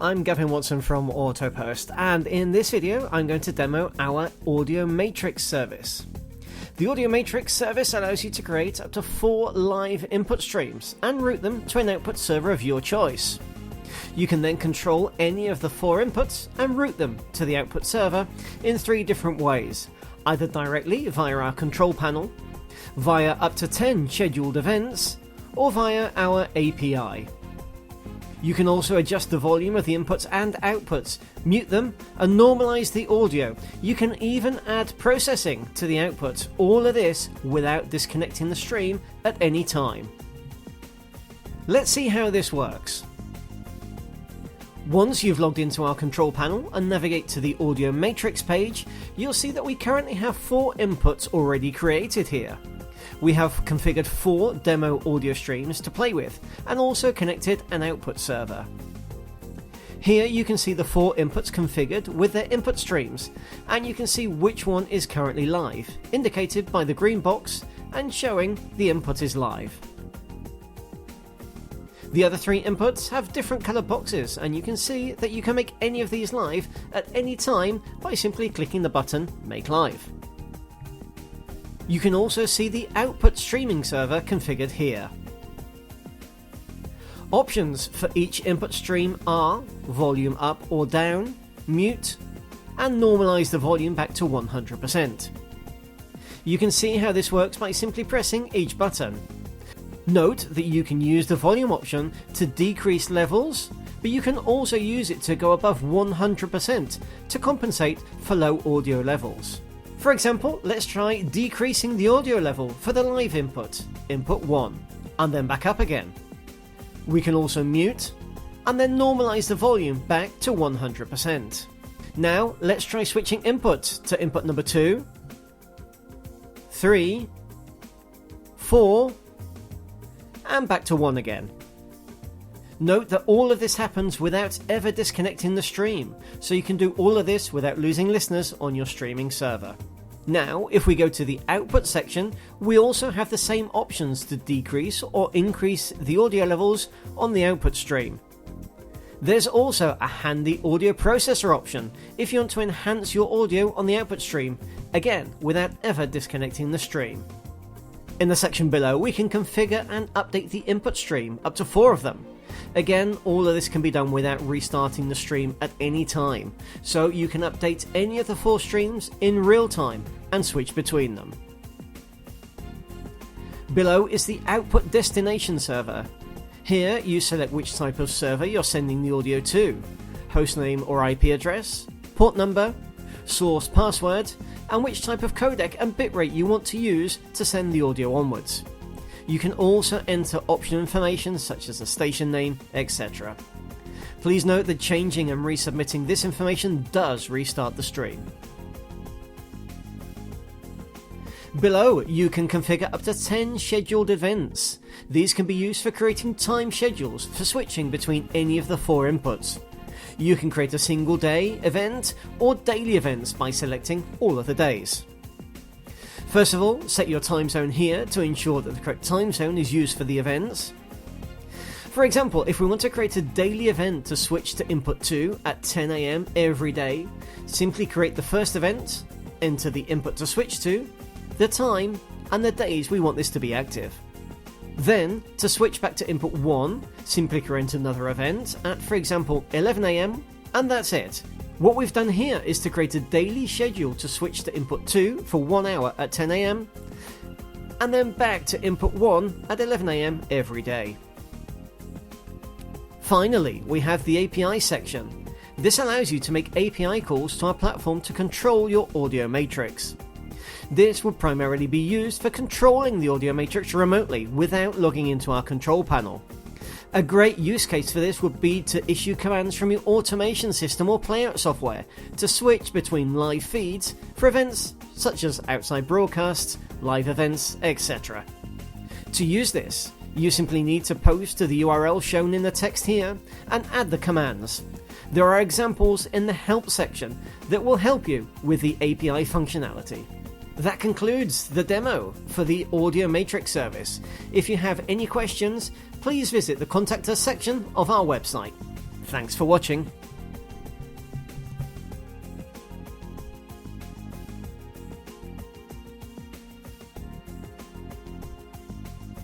I'm Gavin Watson from Autopost, and in this video I'm going to demo our Audio Matrix service. The Audio Matrix service allows you to create up to 4 live input streams and route them to an output server of your choice. You can then control any of the 4 inputs and route them to the output server in 3 different ways, either directly via our control panel, via up to 10 scheduled events, or via our API. You can also adjust the volume of the inputs and outputs, mute them, and normalize the audio. You can even add processing to the output, all of this without disconnecting the stream at any time. Let's see how this works. Once you've logged into our control panel and navigate to the Audio Matrix page, you'll see that we currently have 4 inputs already created here. We have configured 4 demo audio streams to play with, and also connected an output server. Here you can see the 4 inputs configured with their input streams, and you can see which one is currently live, indicated by the green box and showing the input is live. The other 3 inputs have different coloured boxes, and you can see that you can make any of these live at any time by simply clicking the button Make Live. You can also see the output streaming server configured here. Options for each input stream are volume up or down, mute, and normalize the volume back to 100%. You can see how this works by simply pressing each button. Note that you can use the volume option to decrease levels, but you can also use it to go above 100% to compensate for low audio levels. For example, let's try decreasing the audio level for the live input 1, and then back up again. We can also mute, and then normalize the volume back to 100%. Now let's try switching input to input number 2, 3, 4, and back to 1 again. Note that all of this happens without ever disconnecting the stream, so you can do all of this without losing listeners on your streaming server. Now, if we go to the output section, we also have the same options to decrease or increase the audio levels on the output stream. There's also a handy audio processor option if you want to enhance your audio on the output stream, again without ever disconnecting the stream. In the section below, we can configure and update the input stream, up to 4 of them. Again, all of this can be done without restarting the stream at any time, so you can update any of the 4 streams in real time and switch between them. Below is the output destination server. Here you select which type of server you're sending the audio to, hostname or IP address, port number, source password, and which type of codec and bitrate you want to use to send the audio onwards. You can also enter optional information such as the station name, etc. Please note that changing and resubmitting this information does restart the stream. Below, you can configure up to 10 scheduled events. These can be used for creating time schedules for switching between any of the 4 inputs. You can create a single day event or daily events by selecting all of the days. First of all, set your time zone here to ensure that the correct time zone is used for the events. For example, if we want to create a daily event to switch to input 2 at 10 AM every day, simply create the first event, enter the input to switch to, the time, and the days we want this to be active. Then, to switch back to input 1, simply create another event at, for example, 11 AM, and that's it. What we've done here is to create a daily schedule to switch to input 2 for 1 hour at 10 AM, and then back to input 1 at 11 AM every day. Finally, we have the API section. This allows you to make API calls to our platform to control your audio matrix. This would primarily be used for controlling the audio matrix remotely without logging into our control panel. A great use case for this would be to issue commands from your automation system or playout software to switch between live feeds for events such as outside broadcasts, live events, etc. To use this, you simply need to post to the URL shown in the text here and add the commands. There are examples in the help section that will help you with the API functionality. That concludes the demo for the Audio Matrix service. If you have any questions, please visit the Contact Us section of our website. Thanks for watching.